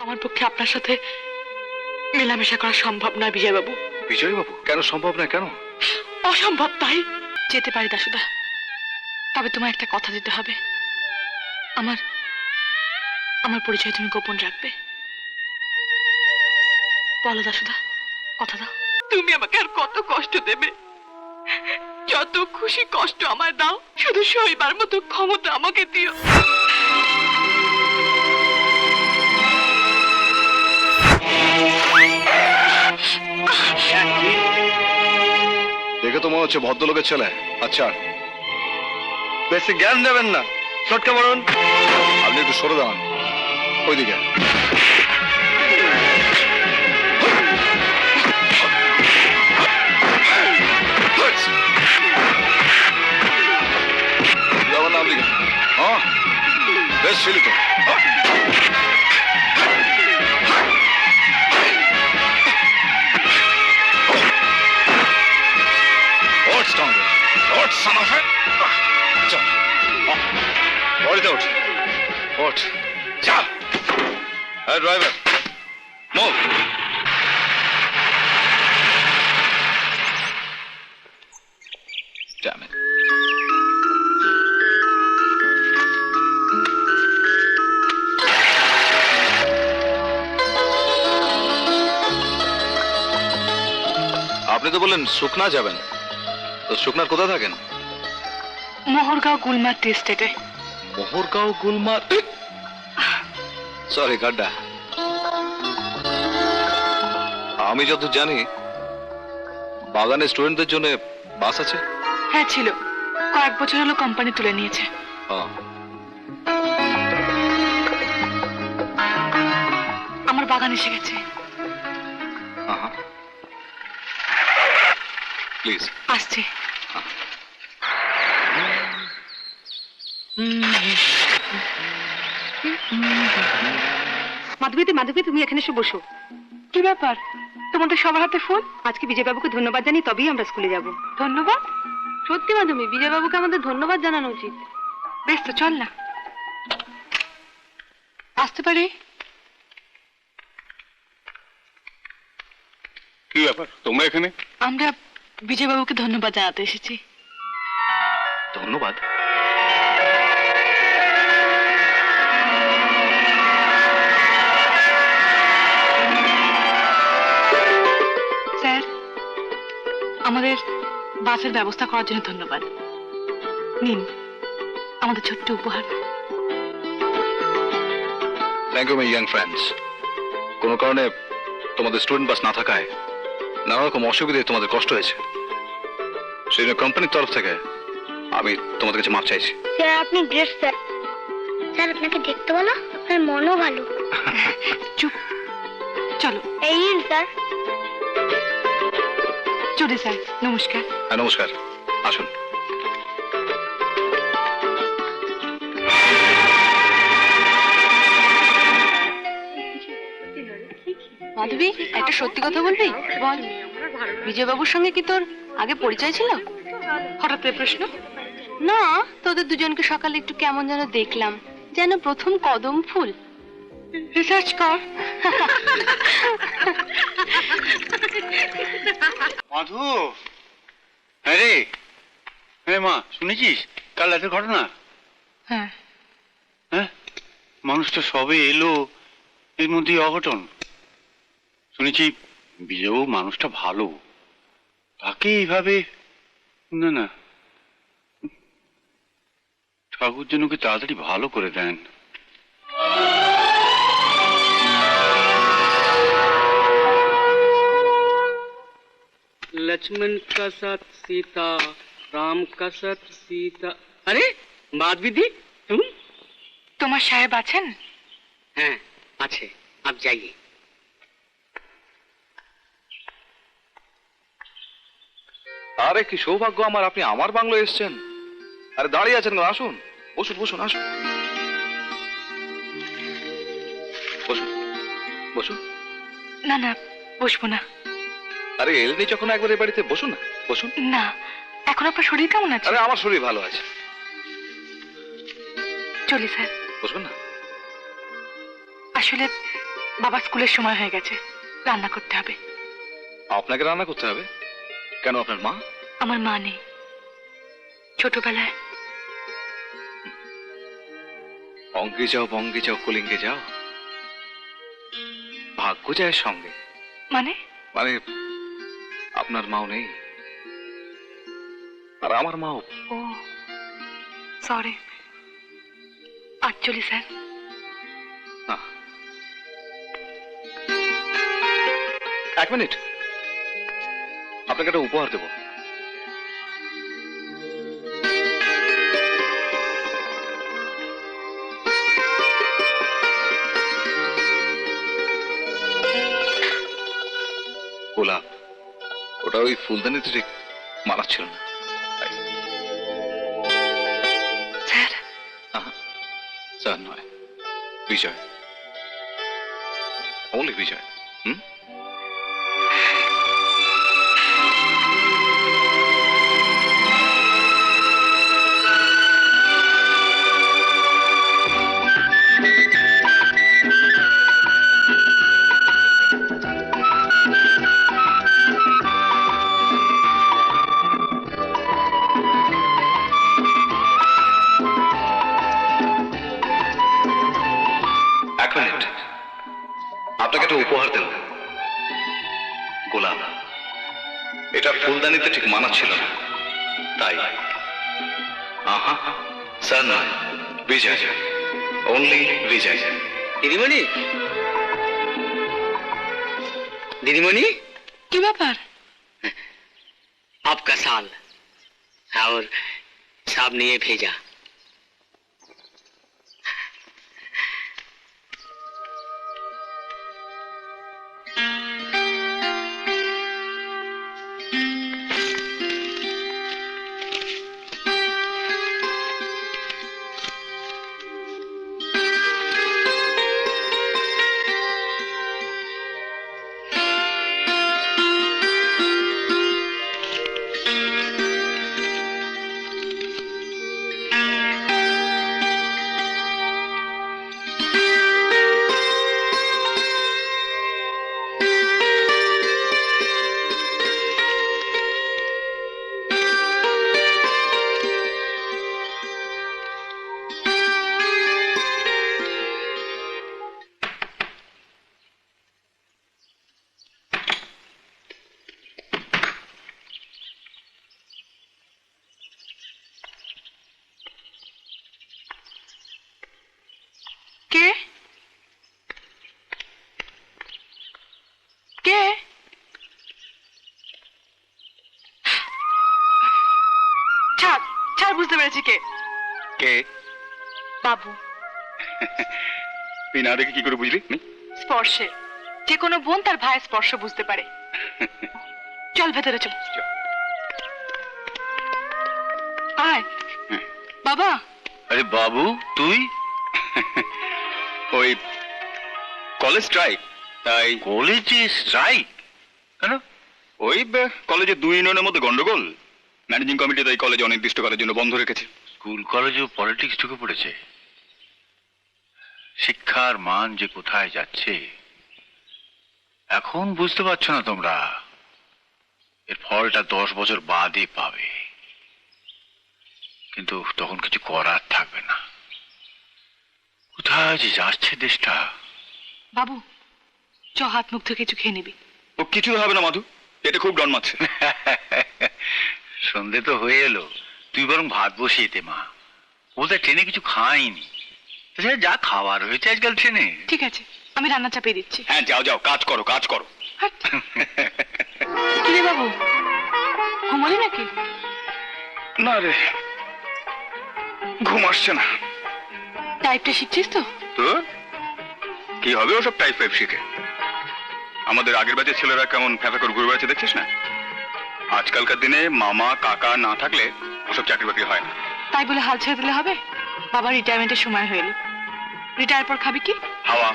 আমার পক্ষে আপনার সাথে মেলামেশা করা সম্ভব নয় বিজয়বাবু। বিজয়বাবু? কেন সম্ভব নয়? কেন? অসম্ভব। তাই যেতে পারি দাশুদা, তবে তোমার একটা কথা দিতে হবে। আমার আমার পরিচয় তুমি গোপন রাখবে। বলো দাশুদা, কথা দাও। তুমি আমাকে আর কত কষ্ট দেবে? যত খুশি কষ্ট আমায় দাও, শুধু সইবার মতো ক্ষমতা আমাকে দিও। দেখে তো মনে হচ্ছে ভদ্রলোকের ছেলে। আচ্ছা, বেশি জ্ঞান দেবেন না, সটকে বলুন। আপনি একটু সরে দাঁড়ান ওইদিকে। যাবার নাম দিকে। হ্যাঁ, বেশ ছিলি তো। বাড়িতে ওঠ, ওঠ, যা। হ্যাঁ ড্রাইভার, মুভ। Damn it. আপনি তো বললেন সুকনা যাবেন, তো সুকনার কোথায় থাকেন? মোহরগাঁও গুলমার টি এস্টেটে। মোহরগাঁও গুলমার? সরি গাড্ডা। আমি যত জানি বাগানে স্টুডেন্টদের জন্য বাস আছে। হ্যাঁ ছিল, কয়েক বছর হলো কোম্পানি তুলে নিয়েছে। আমার বাগান এসে গেছে। প্লিজ আসছে। মাধবীতে, মাধবী তুমি এখানে এসে বসো। কি ব্যাপার, তোমাদের সবার হাতে ফুল? আজকে বিজয়বাবুকে ধন্যবাদ জানি, তবেই আমরা স্কুলে যাব। ধন্যবাদ? সত্যি মাধবী, বিজয়বাবুকে আমাদের ধন্যবাদ জানানো উচিত। বেশ তো, চল না। আসতে পারি? কি ব্যাপার তোমরা এখানে? আমরা বিজয়বাবুকে ধন্যবাদ জানাতে এসেছি। ধন্যবাদ? স্যার, আমাদের বাসের ব্যবস্থা করার জন্য ধন্যবাদ। নিন আমাদের ছোট্ট উপহার। Thank you my young friends. কোনো কারণে তোমাদের স্টুডেন্ট বাস না থাকায় নানা রকম অসুবিধায় তোমাদের কষ্ট হয়েছে, সেই জন্য কোম্পানির তরফ থেকে আমি তোমাদের কাছে মাপ চাইছি। স্যার আপনি গ্রেট স্যার। স্যার আপনাকে দেখতে ভালো, আপনার মনও ভালো। চুপ, চলো। এই নিন স্যার। চলে স্যার, নমস্কার। হ্যাঁ নমস্কার, আসুন। মাধবী, একটা সত্যি কথা বলবি? বল। বিজয়বাবুর সঙ্গে কি তোর আগে পরিচয় ছিল? হঠাৎ এই প্রশ্ন? না, তোদের দুজনকে সকালে একটু কেমন যেন দেখলাম, যেন প্রথম কদম ফুল। রিসার্চ কর। মাধু, হ্যাঁ রে, হ্যাঁ মা, শুনেছিস কাল রাতের ঘটনা? হ্যাঁ। হ্যাঁ, মানুষটা সবে এলো, এর মধ্যে অঘটন। শুনেছি বিজয়বাবু মানুষটা ভালো, তাকে এইভাবে, না না, ঠাকুর যেন ওকে তাড়াতাড়ি ভালো করে দেন। लक्ष्मण का साथ सीता, राम का साथ सीता। अरे माधवी दी, तुम? তোমার সাহেব আছেন? हैं, अच्छे, आप जाइए। আরে কি সৌভাগ্য আমার, আপনি আমার বাংলো এসেছেন। আরে দাঁড়িয়ে আছেন, আসুন, বসুন বসুন, আসুন বসুন বসুন। না না, বসবো না। আরে এলনি যখন একবার এই বাড়িতে, বসুন না, বসুন। না, এখন আপনার শরীর কেমন আছে? আরে আমার শরীর ভালো আছে। চলি স্যার। বসবেন না? আসলে বাবা স্কুলের সময় হয়ে গেছে, রান্না করতে হবে। আপনাকে রান্না করতে হবে কেন? আপনার মা? আমার মা নেই। ছোটবেলায় অঙ্গে যাও বঙ্গে যাও কলিঙ্গে যাও, ভাগ্য যায় সঙ্গে। মানে মানে আপনার মাও নেই, আর আমার মাও। ও সরি। 48 স্যার। না, এক মিনিট, আপনাকে একটা উপহার দেব। গোলাপ, ওটা ওই ফুলদানিতে ঠিক মানাচ্ছিল না। স্যার আহা, স্যার নয়, বিজয়, অনলি বিজয়। হুম, এক মিনিট, আপনাকে একটা উপহার দিল। গোলাপ, এটা ফুলদানিতে ঠিক মানাচ্ছিল না, তাই। আহা, স্যার নয়, বিজয়, অনলি বিজয়। দিদিমণি, दीदीमणि, কি ব্যাপার? आपका साल और साहब ने ये भेजा। কে কে? ছাড় ছাড়, বুঝতে পেরেছি কে। কে? বাবু। তুই না দেখে কি করে বুঝলি? স্পর্শে যে কোনো বোন তার ভাইয়ের স্পর্শ বুঝতে পারে। চল ভেতরে চল। আয় বাবা। আরে বাবু, তুই? ওই কলেজ স্ট্রাইক, তাই। কলেজে স্ট্রাইক কেন? ওই কলেজে 2 ইউনিয়নের মধ্যে গন্ডগোল, ম্যানেজিং কমিটি তাই কলেজ অনির্দিষ্টকালের জন্য বন্ধ রেখেছে। স্কুল কলেজেও পলিটিক্স ঢুকে পড়েছে। শিক্ষার মান যে কোথায় যাচ্ছে এখন বুঝতে পারছো না তোমরা। এর ফলটা 10 বছর বাদে পাবে, কিন্তু তখন কিছু করার থাকবে না। কোথায় যে যাচ্ছে দেশটা। বাবু চ, হাত মুখ থেকে কিছু খেয়ে নিবি। ও কিছু হবে না মাধু, এটা খুব ডন মারছে। সন্ধে তো হয়ে এলো, তুই বরং ভাত বসিয়ে দে মা। ওদের ট্রেনে কিছু খাইনি, তাছাড়া যা খাবার হয়েছে আজকাল ট্রেনে। ঠিক আছে, আমি রান্না চাপিয়ে দিচ্ছি। হ্যাঁ যাও যাও, কাজ করো কাজ করো। হাট। কি রে বাবু, ঘুমালি নাকি? না রে, ঘুম আসছে না। টাইপটা শিখছিস তো? তো কি হবে ওসব টাইপ ফাইপ শিখে? আমাদের আগের ব্যাচের ছেলেরা কেমন ফ্যাফা করে ঘুরে বেড়াচ্ছে দেখছিস না? আজকালকার দিনে মামা কাকা না থাকলে ওসব চাকরি বাকরি হয় না। তাই বলে হাল ছেড়ে দিলে হবে? বাবা রিটায়ারমেন্টের সময় হয়ে এলো, রিটায়ার পর খাবি কি? হাওয়া,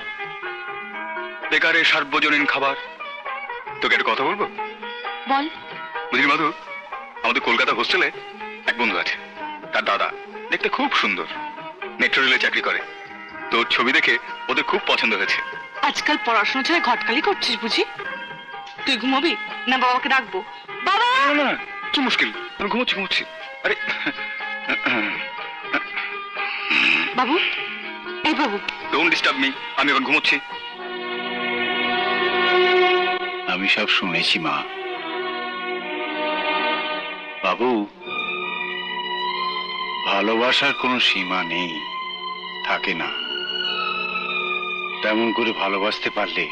বেকারে সার্বজনীন খাবার। তোকে একটা কথা বলবো? বল। বুঝলি মাধু, আমাদের কলকাতা হোস্টেলে এক বন্ধু আছে, তার দাদা দেখতে খুব সুন্দর, মেট্রো রেলে চাকরি করে। তোর ছবি দেখে ওদের খুব পছন্দ হয়েছে, আজকাল পড়াশোনা ছেড়ে ঘটকালি করছিস বুঝি? তুই ঘুমাবি না বাবাকে ডাকবো? বাবা! না না না, কি মুশকিল, আমি ঘুমোচ্ছি। আরে বাবু, এই বাবু, ডোন্ট ডিস্টার্ব মি, আমি এখন ঘুমোচ্ছি। আমি সব শুনেছি মা। বাবু, ভালোবাসার কোনো সীমা নেই, থাকে না। তেমন করে ভালোবাসতে পারলে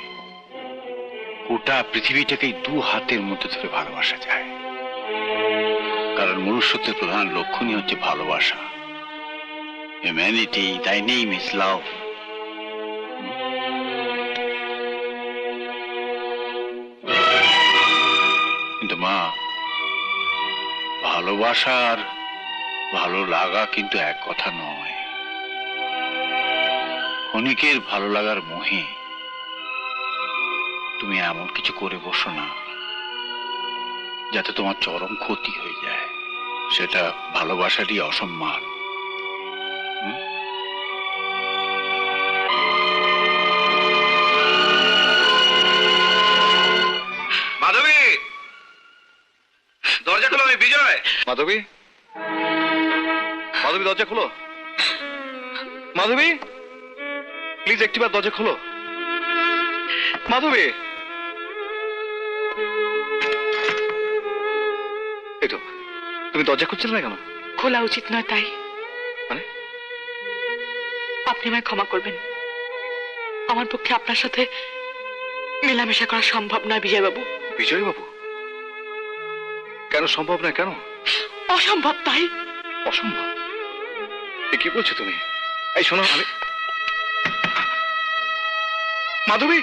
গোটা পৃথিবীটাকেই দু হাতের মধ্যে ধরে ভালোবাসা যায়। কারণ মনুষ্যত্বের প্রধান লক্ষণই হচ্ছে ভালোবাসা। হিউম্যানিটি, তাই নেম ইজ লাভ। কিন্তু মা, ভালোবাসা আর ভালো লাগা কিন্তু এক কথা নয়। ক্ষণিকের ভালো লাগার মোহে তুমি এমন কিছু করে বসো না যাতে তোমার চরম ক্ষতি হয়ে যায়। সেটা ভালোবাসারই অসম্মান। মাধবী, দরজা খোলো, আমি বিজয়। মাধবী, মাধবী দরজা খোলো। মাধবী, প্লিজ একটিবার দরজা খোলো। মাধবী, এই তো, তুমি দরজা খুঁজছিলে না কেন? খোলা উচিত নয় তাই। মানে? আপনি আমায় ক্ষমা করবেন। আমার পক্ষে আপনার সাথে মেলামেশা করা সম্ভব নয় বিজয় বাবু। বিজয় বাবু? কেন সম্ভব না? কেন অসম্ভব তাই। অসম্ভব? এ কি বলছো তুমি? এই শোনো, আমি মাধবী,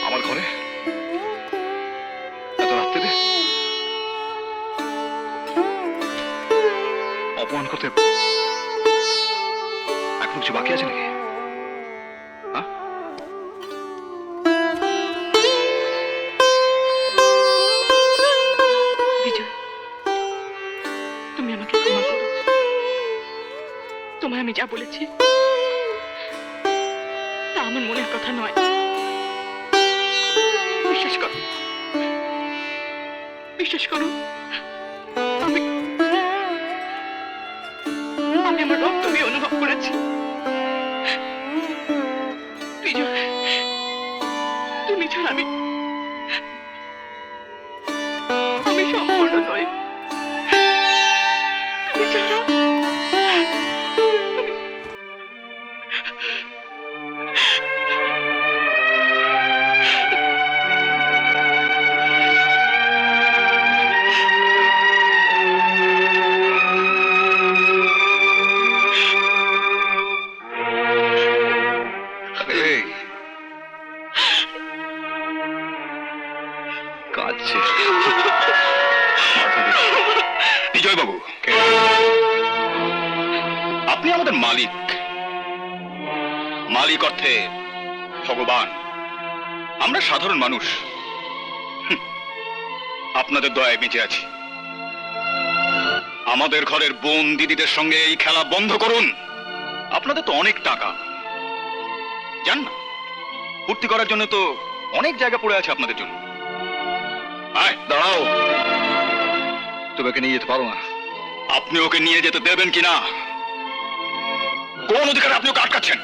আমার ঘরে এত রাত্রে অপমান করতে এখন কিছু বাকি আছে নাকি? হ্যাঁ? বিজয়, তুমি আমাকে ক্ষমা করো। তোমায় আমি যা বলেছি তা আমার মনের কথা নয়। বিশ্বাস করো, আমি আমার রক্ত দিয়ে অনুভব করেছি। তুমি ছাড়া আমি সম্পূর্ণ নই। তুমি ছাড়া কাঁদছে। বিজয় বাবু, আপনি আমাদের মালিক। মালিক অর্থে ভগবান, আমরা সাধারণ মানুষ। আপনাদের দয়ায় বেঁচে আছি। আমাদের ঘরের বোন দিদিদের সঙ্গে এই খেলা বন্ধ করুন। আপনাদের তো অনেক টাকা, জান না, ফুর্তি করার জন্য তো অনেক জায়গা পড়ে আছে আপনাদের জন্য। দাঁড়াও, তুমি ওকে নিয়ে যেতে পারো না। আপনি ওকে নিয়ে যেতে দেবেন কিনা, কোন অধিকারে আপনি ওকে আটকাচ্ছেন?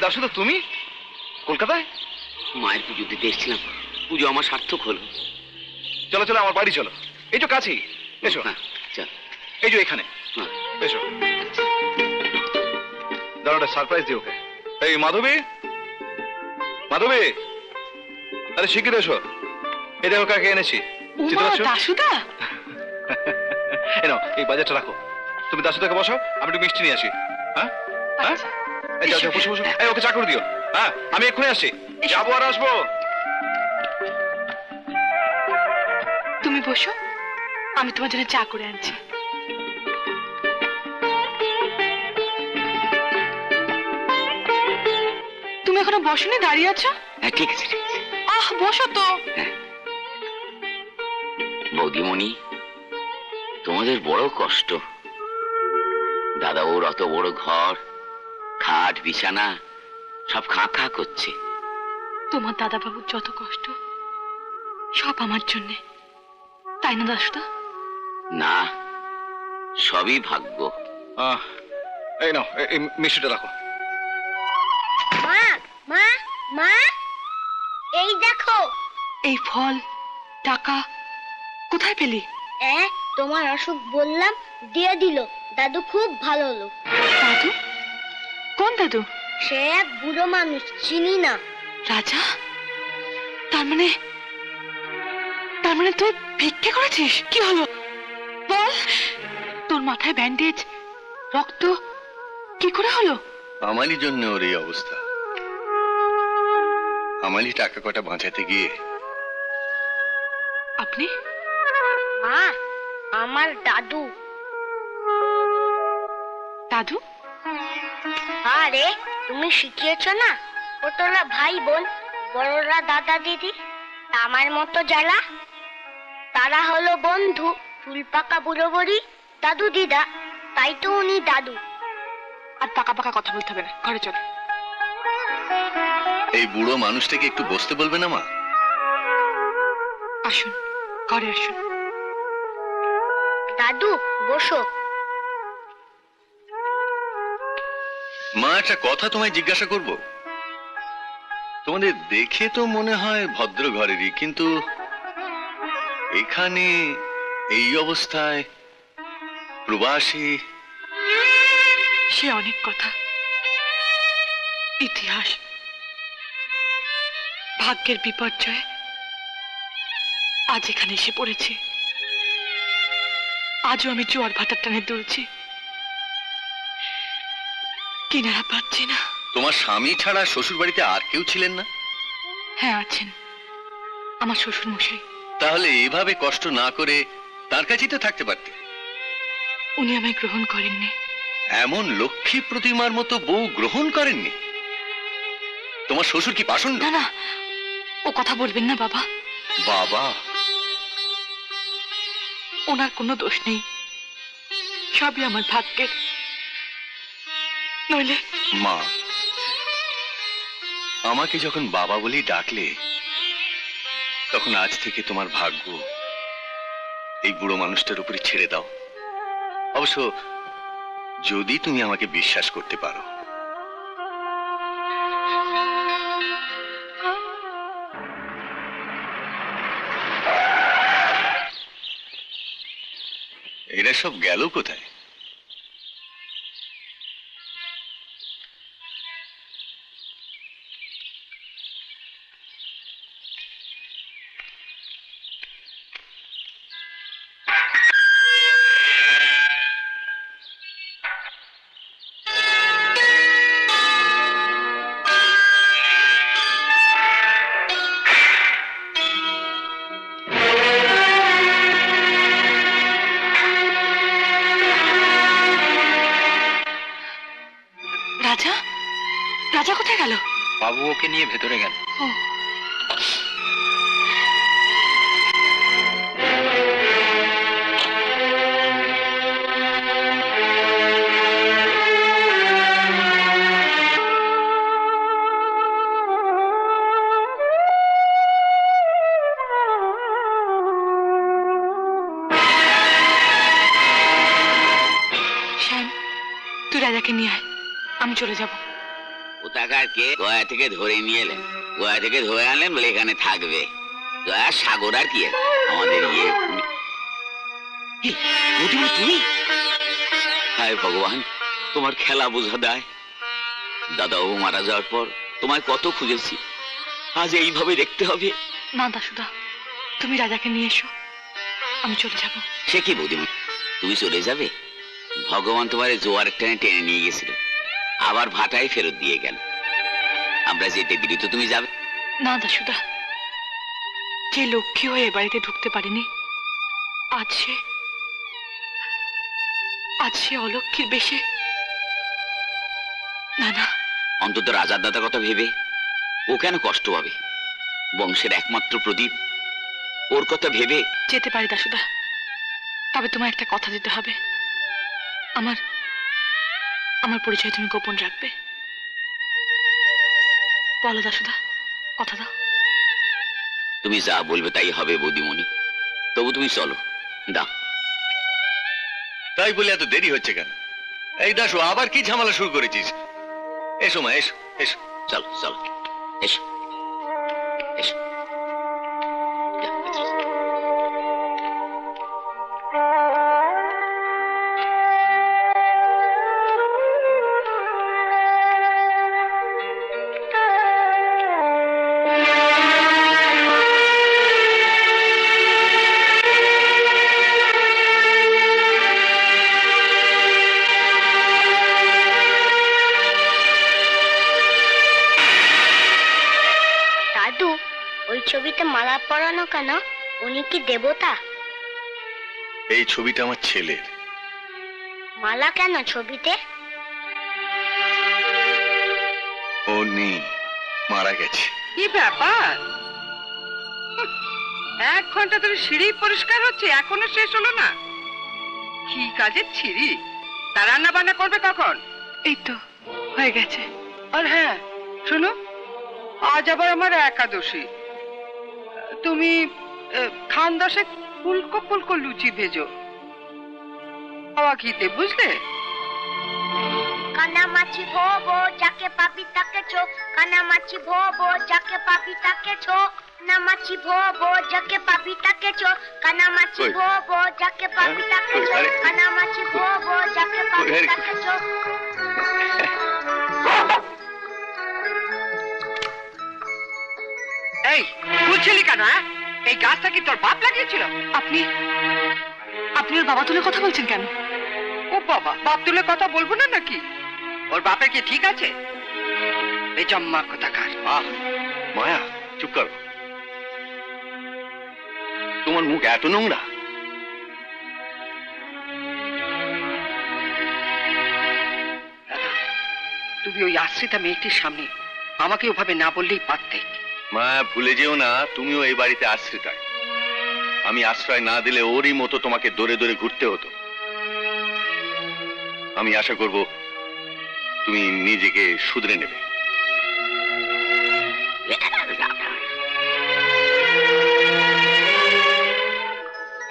দাসু, তো তুমি কলকাতায়? মায়ের পুজো দিতে এসেছিলাম, পুজো আমার সার্থক হলো। চলো চলো আমার বাড়ি চলো, এই তো কাছেই, এসো। হ্যাঁ চল। এই যে এখানে, হ্যাঁ। এসো। দাঁড়া, একটা সারপ্রাইজ দিই ওকে। এই মাধবী, মাধবী, আরে শিগগির এসো। এই দেখো কাকে এনেছি, চিনতে উমা, পারছো? দাশুদা। এই নাও, এই বাজারটা রাখো। তুমি দাসুদাকে বসো, আমি একটু মিষ্টি নিয়ে আসি। হ্যাঁ হ্যাঁ, আচ্ছা। এই যাও যাও, বসো বসো। এই ওকে চা করে দিও। হ্যাঁ, আমি এক্ষুনি আসছি, যাবো আর আসবো। তুমি বসো, আমি তোমার জন্য চা করে আনছি। তুমি এখনো বসোনি, দাঁড়িয়ে আছো? হ্যাঁ ঠিক আছে, ঠিক আছে। আহ, বসো তো। বৌদিমণি, তোমাদের বড় কষ্ট। দাদা ওর অত বড় ঘর, খাট বিছানা সব খাঁ খাঁ করছে। তোমার দাদা বাবুর যত কষ্ট সব আমার জন্যে, তাই না দাশুদা? না, সবই ভাগ্য। এই নাও, এই মিষ্টিটা রাখো। মা মা মা, এই দেখো। এই ফল, টাকা কোথায় পেলি? তোমার অসুখ বললাম, দিয়ে দিল। দাদু খুব ভালো লোক। দাদু? কোন দাদু? সে এক বুড়ো মানুষ, চিনি না। রাজা? তার মানে তুই ভিক্ষে করেছিস? কি হলো বল? তোর মাথায় ব্যান্ডেজ, রক্ত কি করে হলো? আমারই জন্য ওর এই অবস্থা। আমারই টাকা কটা বাঁচাতে গিয়ে। আপনি? মা, আমার দাদু। দাদু? আরে, তুমি শিখিয়েছ না, ছোটরা ভাই বোন, বড়রা দাদা দিদি। আমার মতো যারা, তারা হলো বন্ধু। চুল পাকা বুড়ো বড়ি, দাদু দিদা, তাই তো উনি দাদু। আর পাকা পাকা কথা বলতে হবে না, ঘরে চল। এই বুড়ো মানুষটাকে একটু বসতে বলবে না মা? আসুন, ঘরে আসুন। দাদু বসো। মা, একটা কথা তোমায় জিজ্ঞাসা করব। তোমাদের দেখে তো মনে হয় ভদ্র ঘরেরই, কিন্তু এখানে এই অবস্থায় প্রবাসী। সে অনেক কথা, ইতিহাস, ভাগ্যের বিপর্যয় আজ এখানে এসে পড়েছে। আজও আমি জোয়ার ভাটার টানে দুলছি, কিনারা পাচ্ছি না। তোমার স্বামী ছাড়া শ্বশুর বাড়িতে আর কেউ ছিলেন না? হ্যাঁ আছেন, আমার শ্বশুর মশাই। তাহলে এভাবে কষ্ট না করে তার কাছেই তো থাকতে পারতে। উনি আমায় গ্রহণ করেননি। এমন লক্ষ্মী প্রতিমার মতো বউ গ্রহণ করেননি? তোমার শ্বশুর কি পাষণ্ড? না না, ও কথা বলবেন না বাবা। বাবা? ওনার কোনো দোষ নেই, সবই আমার ভাগ্যের। নইলে মা, আমাকে যখন বাবা বলি ডাকলে, তখন আজ থেকে তোমার ভাগ্য এই বুড়ো মানুষটার উপরে ছেড়ে দাও। অবশ্য যদি তুমি আমাকে বিশ্বাস করতে পারো। এরা সব গেল কোথায়? রাজা? রাজা কোথায় গেল? বাবু ওকে নিয়ে ভেতরে গেল। ও, শ্যাম, তুই রাজাকে নিয়ে আয়, আমি চলে যাব। কোথাকার কে গয়া থেকে ধরে নিয়ে এলেন, গয়া থেকে ধরে আনলেন বলে এখানে থাকবে। দয়া সাগর আর কি আর, আমাদের এই, বৌদিমণি তুমি? হায় ভগবান, তোমার খেলা বোঝা দেয়। দাদাবাবু মারা যাওয়ার পর তোমায় কত খুঁজেছি, আজ এইভাবে দেখতে হবে। না দাসুদা, তুমি রাজাকে নিয়ে এসো, আমি চলে যাব। সে কি বৌদিমণি, তুমি চলে যাবে? ভগবান তোমার জোয়ারের টেনে টেনে নিয়ে গেছিল, আবার ভাটায় ফেরত দিয়ে গেল। আমরা যেতে দিলি তো তুমি যাবে? না দাসুদা, যে লক্ষ্মী হয়ে এ বাড়িতে ঢুকতে পারেনি, আজ সে অলক্ষ্মীর বেশে। না না, অন্তত রাজার দাদার কথা ভেবে ও কেন কষ্ট পাবে? বংশের একমাত্র প্রদীপ, ওর কথা ভেবে। যেতে পারি দাসুদা, তবে তোমার একটা কথা দিতে হবে। আমার পরিচয় তুমি গোপন রাখবে। বলো দাসুদা, কথা দাও। তুমি যা বলবে তাই হবে বৌদিমণি, তবু তুমি চলো। দাও। তাই বলে এত দেরি হচ্ছে কেন? এই দাসু, আবার কি ঝামেলা শুরু করেছিস? এসো মা, এসো এসো। চলো চলো, এসো এসো। যাও, ভেতরে যাও। দাদু, ওই ছবিতে মালা পরানো কেন? উনি কি দেবতা? এই ছবিটা আমার ছেলের। মালা কেন ছবিতে? ও নেই, মারা গেছে। কি ব্যাপার? 1 ঘন্টা ধরে সিঁড়ি পরিষ্কার হচ্ছে, এখনো শেষ হলো না? কি কাজের ছিঁড়ি? তা রান্না বান্না করবে কখন? এই তো হয়ে গেছে। আর হ্যাঁ শোনো, আজ আবার আমার একাদশী। তুমি খান 10 ফুলকো ফুলকো লুচি ভেজো, খাওয়া খিতে, বুঝলে? কানামাছি ভোবো, যাকে পাবি তাকে ছো। কানামাছি ভোবো, যাকে পাবি তাকে ছো। কানামাছি ভোবো, যাকে পাবি তাকে ছো। কানামাছি ভোবো, যাকে পাবি তাকে ছো। কানামাছি ভোবো, যাকে পাবি তাকে ছো। এই বুঝছিলি কেন? হ্যাঁ, এই গাছটা কি তোর বাপ লাগিয়েছিল? আপনি ওর বাবা তুলে কথা বলছেন কেন? ও বাবা, বাপ তুলে কথা বলবো না নাকি? ওর বাপের কি ঠিক আছে? এই জম্মা কোথাকার। আহ মায়া, চুপ কর। তোমার মুখ এত নোংরা? তুমি ওই আশ্রিতা মেয়েটির সামনে আমাকে ওভাবে না বললেই পারতে। মায়া, ভুলে যেও না, তুমিও এই বাড়িতে আশ্রিতা। আমি আশ্রয় না দিলে ওরই মতো তোমাকে দৌড়ে দৌড়ে ঘুরতে হতো। আমি আশা করব তুমি নিজেকে শুধরে নেবে।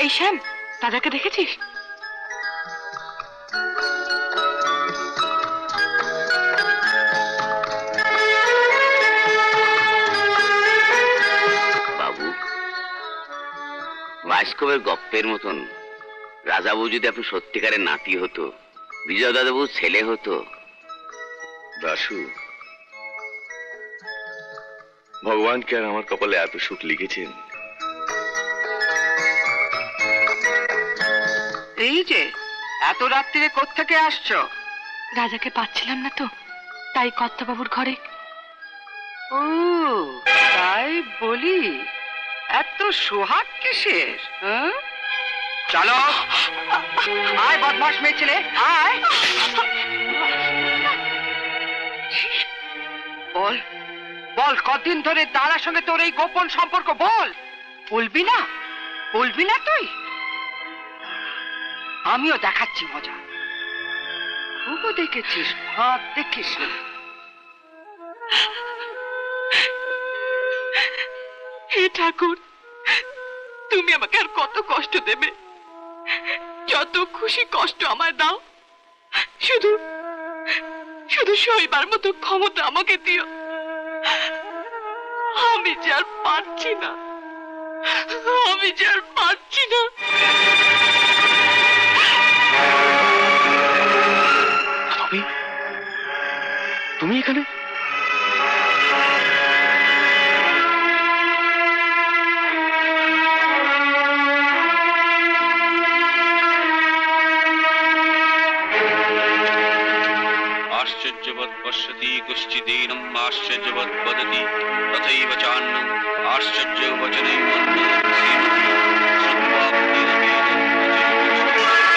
এই শ্যাম, দাদাকে দেখেছিস? বাবু, বাস্কবের গপ্পের মতন রাজাবু যদি আপনি সত্যিকারের নাতি হতো, বিজয় দাদাবু ছেলে হতো। দাশু, ভগবান কি আর আমার কপালে এত সুখ লিখেছেন? এই যে এত রাত্রিরে কোত্থেকে আসছো? রাজাকে পাচ্ছিলাম না তো, তাই কর্তাবাবুর ঘরে। ও তাই বলি, এত সোহাগ কিসের? হ্যাঁ? চলো, আয় বদমাস মেয়ে ছেলে, আয়। বল বল, কদিন ধরে দাদার সঙ্গে তোর এই গোপন সম্পর্ক? বল, বলবি না? বলবি না তুই? আমিও দেখাচ্ছি মজা। খুব দেখেছিস, ভাত দেখিস না। হে ঠাকুর, তুমি আমাকে আর কত কষ্ট দেবে? যত খুশি কষ্ট আমায় দাও, শুধু শুধু সইবার মতো ক্ষমতা আমাকে দিও। আমি যে আর পারছি না। আমি যে আর পারছি না। তুমি এখানে? आश्चर्यवत् पश्यति कश्चिदेनम् आश्चर्यवत् वदति तथैव चान्यम् आश्चर्यवचनैव सीमति श्रुत्वा बुद्धिरभेदं तस्मात्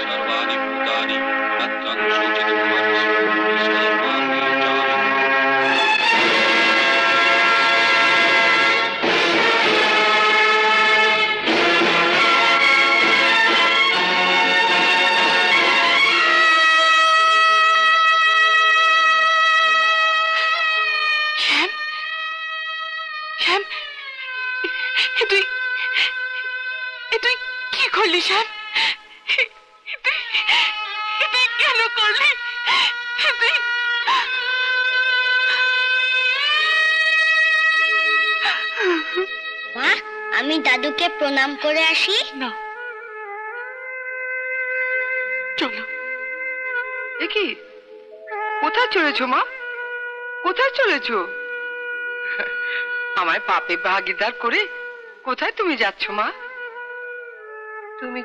सर्वाणि भूतानि तत्त्वनुसूचितं सर्वाणि चारयन् শ্যাম, শ্যাম, তুই কি করলি শ্যাম? তুই কেন করলি? তুই মা, আমি দাদুকে প্রণাম করে আসি। না, চলো। এ কি, কোথায় চলেছো মা? কোথায় চলেছো? আমায় পাপে ভাগীদার করে কোথায় তুমি যাচ্ছ মা? তুমি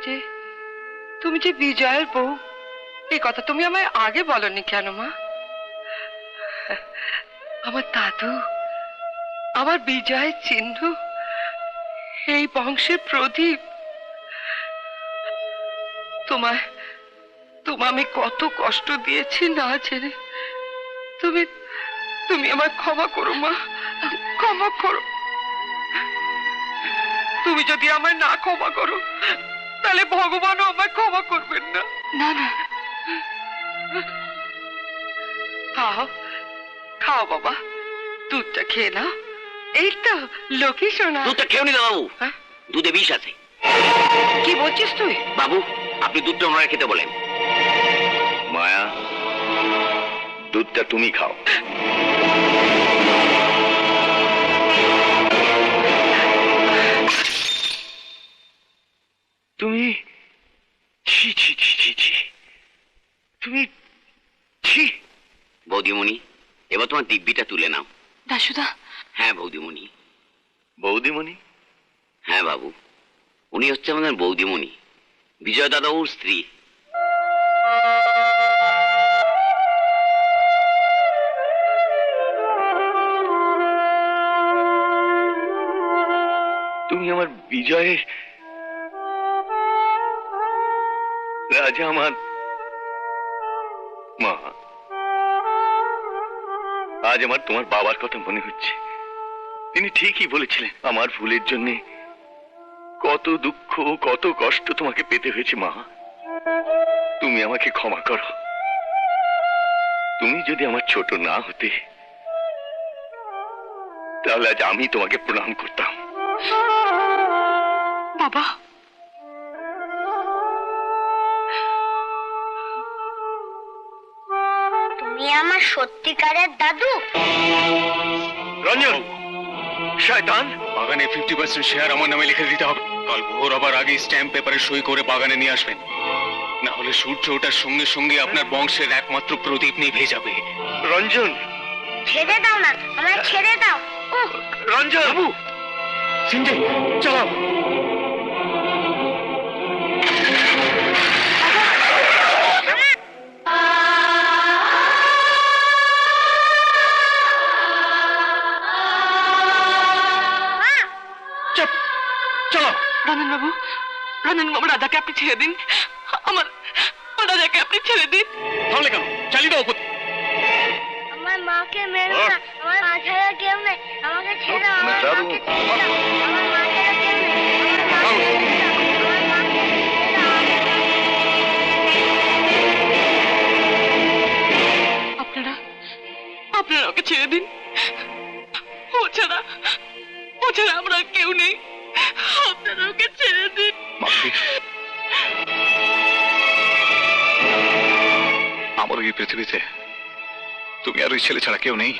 যে বিজয়ের বউ, এই কথা তুমি আমায় আগে বলনি কেন মা? আমার দাদু, আমার বিজয়ের চিহ্ন, এই বংশের প্রদীপ। তোমায় আমি কত কষ্ট দিয়েছি না জেনে। তুমি আমায় ক্ষমা করো মা, ক্ষমা করো। তুমি যদি আমায় না ক্ষমা করো তাহলে ভগবানও আমায় ক্ষমা করবেন না। না না, খাও খাও বাবা, দুধটা খেয়ে নাও। এই তো লক্ষ্মী সোনা। দুধটা খেয়ে নি বাবু, হ্যাঁ? দুধে বিষ আছে। কি বলছিস তুই? বাবু, আপনি দুধটা ওনারা খেতে বলেন। মায়া, দুধটা তুমি খাও। তুমি ছি ছি ছি ছি ছি, তুমি ছি। বৌদিমণি, এবার তোমার দিব্যিটা তুলে নাও। দাশুদা। হ্যাঁ বৌদিমণি। বৌদিমণি? হ্যাঁ বাবু, উনি হচ্ছে আমাদের বৌদিমণি, বিজয় দাদাবাবুর স্ত্রী। তুমি আমার বিজয়ের রাজা, আমার মা। আজ আমার তোমার বাবার কথা মনে হচ্ছে। তিনি ঠিকই বলেছিলেন, আমার ভুলের জন্য কত দুঃখ, কত কষ্ট তোমাকে পেতে হয়েছে মা। তুমি আমাকে ক্ষমা করো। তুমি যদি আমার ছোট না হতে তাহলে আজ আমি তোমাকে প্রণাম করতাম। বাবা, তুমি আমার সত্যিকারের দাদু? রঞ্জন, শয়তান! বাগানে 50% শেয়ার আমার নামে লিখে দিতে হবে। কাল ভোর আবার আগে স্ট্যাম্প পেপারে সই করে বাগানে নিয়ে আসবেন, না হলে সূর্য ওঠার সঙ্গে সঙ্গে আপনার বংশের একমাত্র প্রদীপ নিভে যাবে। রঞ্জন! ছেড়ে দাও না, আমায় ছেড়ে দাও। রঞ্জন! বাবু! সিঞ্জয়, চালাও। রঞ্জন বাবু, রাজাকে আপনি ছেড়ে দিন। আমার রাজাকে আপনি ছেড়ে দিন। তাহলে কেন চালিয়ে দাও। আমার মাকে মেরো না, আমার মা ছাড়া কেউ নেই। আমাকে ছেড়ে দাও, আমার মাকে ছেড়ে দাও। আমার মা ছাড়া কেউ নেই। আমার মাকে ছেড়ে দাও, আমার মাকে ছেড়ে দাও। আপনারা ওকে ছেড়ে দিন। ও ছাড়া আমরা কেউ নেই। আপনারা ওকে ছেড়ে দিন। আমার এই পৃথিবীতে তুমি আর ওই ছেলে ছাড়া কেউ নেই।